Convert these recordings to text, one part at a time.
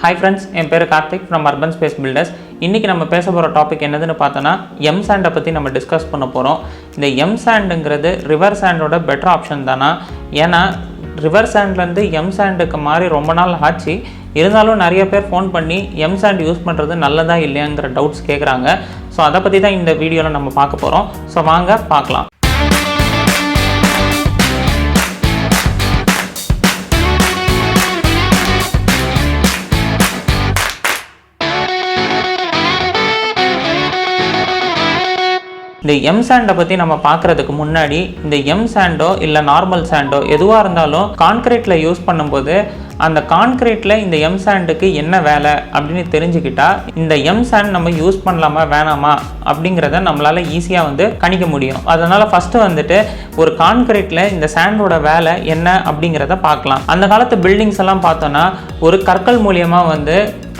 Hi friends, என் பேர் Karthik from Urbanspace builders. இன்னைக்கு நம்ம பேச போற டாபிக் என்னதுன்னு பார்த்தனா Msand பத்தி நம்ம டிஸ்கஸ் பண்ண போறோம். இந்த Msandங்கிறது Riversandோட பெட்டர் ஆப்ஷன் தானா? ஏனா Riversandல இருந்து Msandக்கு மாறி ரொம்ப நாள் ஆச்சு. இருந்தாலும் நிறைய பேர் ஃபோன் பண்ணி Msand யூஸ் பண்றது நல்லதா இல்லையாங்கற டவுட்ஸ் கேக்குறாங்க. சோ அத பத்தி தான் இந்த வீடியோல நம்ம பார்க்க போறோம். சோ வாங்க பார்க்கலாம். இந்த Msand பத்தி நம்ம பார்க்கிறதுக்கு முன்னாடி இந்த Msandோ இல்ல நார்மல் சாண்டோ எதுவா இருந்தாலும் கான்கிரீட்ல யூஸ் பண்ணும்போது அந்த கான்கிரீட்ல இந்த Msandக்கு என்ன வேலை அப்படினு தெரிஞ்சிக்கிட்டா இந்த Msand நம்ம யூஸ் பண்ணலாமா வேணாமா அப்படிங்கறத நம்மளால ஈஸியா கணிக்க முடியும். அதனால ஃபர்ஸ்ட் ஒரு கான்கிரீட்ல இந்த சாண்டோட வேலை என்ன அப்படிங்கறத பார்க்கலாம். அந்த காலத்து பில்டிங்ஸ் எல்லாம் பார்த்தோம்னா ஒரு கற்கள் மூலமா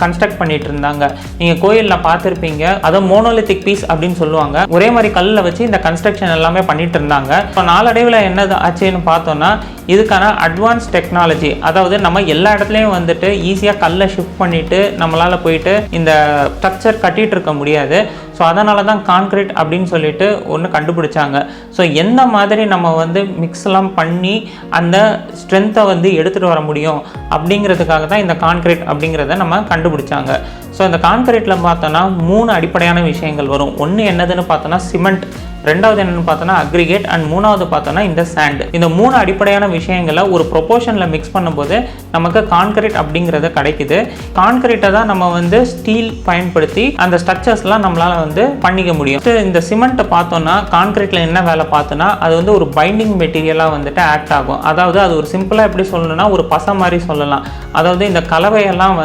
கன்ஸ்ட்ரக்ட் பண்ணிட்டு இருந்தாங்க. நீங்க கோயில்ல பார்த்திருப்பீங்க. அத மோனோலித்திக் பீஸ் அப்படினு சொல்லுவாங்க. ஒரே மாதிரி கல்ல வச்சு இந்த கன்ஸ்ட்ரக்ஷன் எல்லாமே பண்ணிட்டு இருந்தாங்க. இப்போ நாளடைவுல என்ன ஆச்சுன்னு பார்த்தோம்னா இதுக்கான அட்வான்ஸ் டெக்னாலஜி, அதாவது நம்ம எல்லா இடத்துலயும் ஈஸியா கல்லை ஷிஃப்ட் பண்ணிட்டு நம்மளால போயிட்டு இந்த ஸ்ட்ரக்சர் கட்டிட்டு இருக்க முடியாது. ஸோ அதனால தான் கான்கிரீட் அப்படின்னு சொல்லிட்டு ஒன்று கண்டுபிடிச்சாங்க. ஸோ எந்த மாதிரி நம்ம மிக்ஸ்லாம் பண்ணி அந்த ஸ்ட்ரென்த்தை எடுத்துகிட்டு வர முடியும் அப்படிங்கிறதுக்காக தான் இந்த கான்கிரீட் அப்படிங்கிறத நம்ம கண்டுபிடிச்சாங்க. ஸோ இந்த கான்கிரீட்டில் பார்த்தோன்னா 3 அடிப்படையான விஷயங்கள் வரும். ஒன்று என்னதுன்னு பார்த்தோன்னா சிமெண்ட், ரெண்டாவது என்னன்னு பார்த்தோன்னா அக்ரிகேட், அண்ட் மூணாவது பார்த்தோன்னா இந்த சாண்ட். இந்த 3 அடிப்படையான விஷயங்களை ஒரு ப்ரொபோர்ஷனில் மிக்ஸ் பண்ணும்போது நமக்கு கான்கிரீட் அப்படிங்கிறது கிடைக்குது. கான்கிரீட்டை தான் நம்ம ஸ்டீல் பயன்படுத்தி அந்த ஸ்ட்ரக்சர்ஸ்லாம் நம்மளால பண்ணிக்க முடியும். இந்த சிமெண்ட்டை பார்த்தோன்னா கான்கிரீட்டில் என்ன வேலை பார்த்தோன்னா அது ஒரு பைண்டிங் மெட்டீரியலாக ஆக்ட் ஆகும். அதாவது அது ஒரு சிம்பிளாக எப்படி சொல்லணும்னா ஒரு பசை மாதிரி சொல்லலாம். அதாவது இந்த கலவையெல்லாம்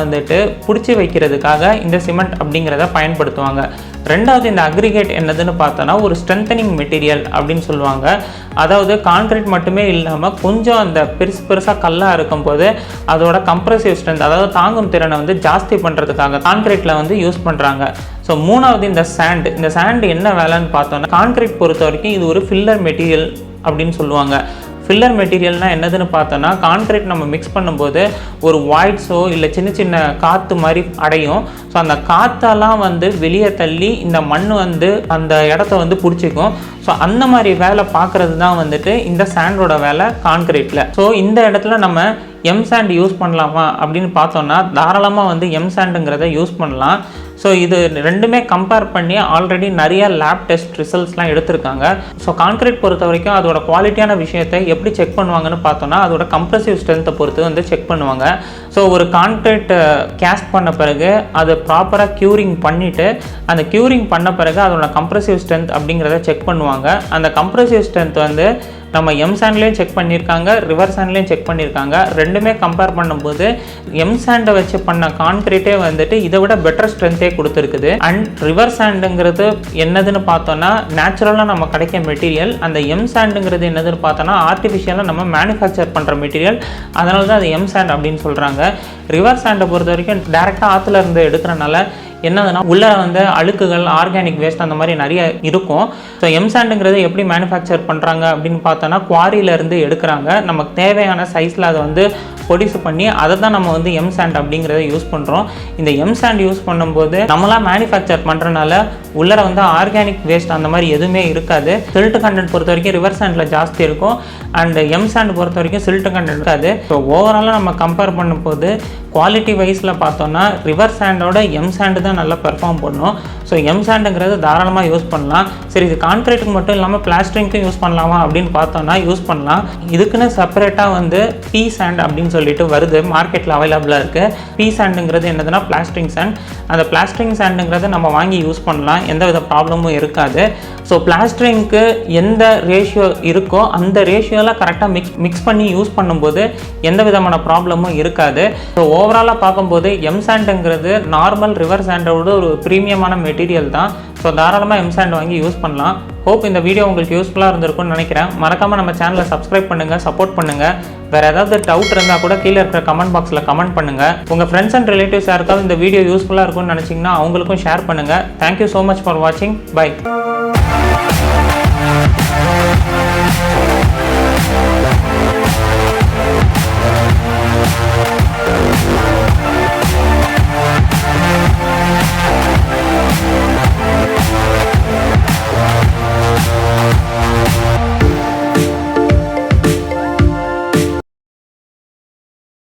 பிடிச்சி வைக்கிறதுக்காக இந்த சிமெண்ட் அப்படிங்கிறத பயன்படுத்துவாங்க. ரெண்டாவது இந்த அக்ரிகேட் என்னதுன்னு பார்த்தோன்னா ஒரு ஸ்ட்ரென்தனிங் மெட்டீரியல் அப்படின்னு சொல்லுவாங்க. அதாவது கான்கிரீட் மட்டுமே இல்லாமல் கொஞ்சம் அந்த பெருசாக கல்லாக இருக்கும்போது அதோட கம்ப்ரசிவ் ஸ்ட்ரென்த், அதாவது தாங்கும் திறனை ஜாஸ்தி பண்ணுறதுக்காக கான்கிரீட்டில் யூஸ் பண்ணுறாங்க. ஸோ மூணாவது இந்த சாண்ட். இந்த சாண்ட் என்ன வேலைன்னு பார்த்தோன்னா கான்கிரீட் பொறுத்த வரைக்கும் இது ஒரு ஃபில்லர் மெட்டீரியல் அப்படின்னு சொல்லுவாங்க. ஃபில்லர் மெட்டீரியல்னால் என்னதுன்னு பார்த்தோன்னா கான்கிரீட் நம்ம மிக்ஸ் பண்ணும்போது ஒரு வாய்ட்ஸோ இல்லை சின்ன சின்ன காற்று மாதிரி அடையும். ஸோ அந்த காற்றெல்லாம் வெளியே தள்ளி இந்த மண் அந்த இடத்த பிடிச்சிக்கும். ஸோ அந்த மாதிரி வேலை பார்க்குறது தான் இந்த சாண்டோட வேலை கான்கிரீட்டில். ஸோ இந்த இடத்துல நம்ம Msand யூஸ் பண்ணலாமா அப்படின்னு பார்த்தோன்னா தாராளமாக Msandங்கிறத யூஸ் பண்ணலாம். ஸோ இது ரெண்டுமே கம்பேர் பண்ணி ஆல்ரெடி நிறைய லேப் டெஸ்ட் ரிசல்ட்ஸ்லாம் எடுத்திருக்காங்க. ஸோ கான்கிரீட் பொறுத்த வரைக்கும் அதோட குவாலிட்டியான விஷயத்தை எப்படி செக் பண்ணுவாங்கன்னு பார்த்தோன்னா அதோட கம்ப்ரசிவ் ஸ்ட்ரென்த்தை பொறுத்து செக் பண்ணுவாங்க. ஸோ ஒரு கான்கிரீட் கேஸ்ட் பண்ண பிறகு அதை ப்ராப்பராக க்யூரிங் பண்ணிவிட்டு அந்த க்யூரிங் பண்ண பிறகு அதோட கம்ப்ரசிவ் ஸ்ட்ரென்த் அப்படிங்கிறத செக் பண்ணுவாங்க. அந்த கம்ப்ரசிவ் ஸ்ட்ரென்த் நம்ம Msandலேயும் செக் பண்ணியிருக்காங்க, Riversandலேயும் செக் பண்ணியிருக்காங்க. ரெண்டுமே கம்பேர் பண்ணும்போது Msand வச்சு பண்ண கான்கிரீட்டே இதை விட பெட்டர் ஸ்ட்ரென்த்தே கொடுத்துருக்குது. அண்ட் Riversandங்கிறது என்னதுன்னு பார்த்தோன்னா நேச்சுரலாக நம்ம கிடைக்க மெட்டீரியல். அந்த Msandங்கிறது என்னதுன்னு பார்த்தோன்னா ஆர்டிஃபிஷியலாக நம்ம மேனுஃபேக்சர் பண்ணுற மெட்டீரியல். அதனால தான் அது Msand அப்படின்னு சொல்கிறாங்க. Riversandை பொறுத்த வரைக்கும் டேரெக்டாக ஆற்றுல இருந்து எடுக்கிறனால என்னதுன்னா உள்ள அழுக்குகள், ஆர்கானிக் வேஸ்ட் அந்த மாதிரி நிறைய இருக்கும். ஸோ Msandங்கிறது எப்படி மேனுஃபேக்சர் பண்ணுறாங்க அப்படின்னு பார்த்தோன்னா குவாரியிலேருந்து எடுக்கிறாங்க. நமக்கு தேவையான சைஸில் அதை பொடிசு பண்ணி அதை தான் நம்ம Msand அப்படிங்கிறத யூஸ் பண்ணுறோம். இந்த Msand யூஸ் பண்ணும்போது நம்மளாம் மேனுஃபேக்சர் பண்ணுறனால உள்ளர ஆர்கானிக் வேஸ்ட் அந்த மாதிரி எதுவுமே இருக்காது. சில்ட் கண்டென்ட் பொறுத்த வரைக்கும் Riversandல ஜாஸ்தி இருக்கும். அண்ட் Msand பொறுத்த வரைக்கும் சில்ட் கண்டென்ட் இருக்காது. ஸோ ஓவராலாக நம்ம கம்பேர் பண்ணும்போது குவாலிட்டி வைஸில் பார்த்தோன்னா Riversandோட Msand தான் நல்லா பெர்ஃபார்ம் பண்ணும். ஸோ Msandங்கிறது தாராளமாக யூஸ் பண்ணலாம். சரி, இது கான்கிரீட்டுக்கு மட்டும் இல்லாமல் பிளாஸ்டரிங்க்கும் யூஸ் பண்ணலாமா அப்படின்னு பார்த்தோன்னா யூஸ் பண்ணலாம். இதுக்குன்னு செப்பரேட்டாக பீ சாண்ட் அப்படின்னு சொல்லிட்டு வருது, மார்க்கெட்டில் அவைலபிளாக இருக்குது. பீ சாண்டுங்கிறது என்னதுன்னா பிளாஸ்டரிங் சாண்ட். அந்த பிளாஸ்டரிங் சாண்டுங்கிறத நம்ம வாங்கி யூஸ் பண்ணலாம், எந்த வித ப்ராப்ளமும் இருக்காது. ஸோ பிளாஸ்டரிங்க்கு எந்த ரேஷியோ இருக்கோ அந்த ரேஷியோவில் கரெக்டாக மிக்ஸ் பண்ணி யூஸ் பண்ணும்போது எந்த விதமான ப்ராப்ளமும் இருக்காது. ஸோ ஓவராலாக பார்க்கும்போது Msandங்கிறது நார்மல் Riversandோட ஒரு ப்ரீமியமான மெட்டீரியல் தான். ஸோ தாராளமாக Msand வாங்கி யூஸ் பண்ணலாம். ஹோப் இந்த வீடியோ உங்களுக்கு யூஸ்ஃபுல்லாக இருந்திருக்கும்னு நினைக்கிறேன். மறக்காமல் நம்ம சேனலை சப்ஸ்கிரைப் பண்ணுங்கள், சப்போர்ட் பண்ணுங்கள். வேறு ஏதாவது டவுட் இருந்தால் கூட கீழே இருக்கிற கமெண்ட் பாக்ஸில் கமெண்ட் பண்ணுங்கள். உங்கள் ஃப்ரெண்ட்ஸ் அண்ட் ரிலேட்டிவ்ஸ் யாருக்காவது இந்த வீடியோ யூஸ்ஃபுல்லாக இருக்கும்னு நினச்சிங்கன்னா அவங்களுக்கும் ஷேர் பண்ணுங்கள். தேங்க்யூ ஸோ மச் ஃபார் வாட்சிங். பை.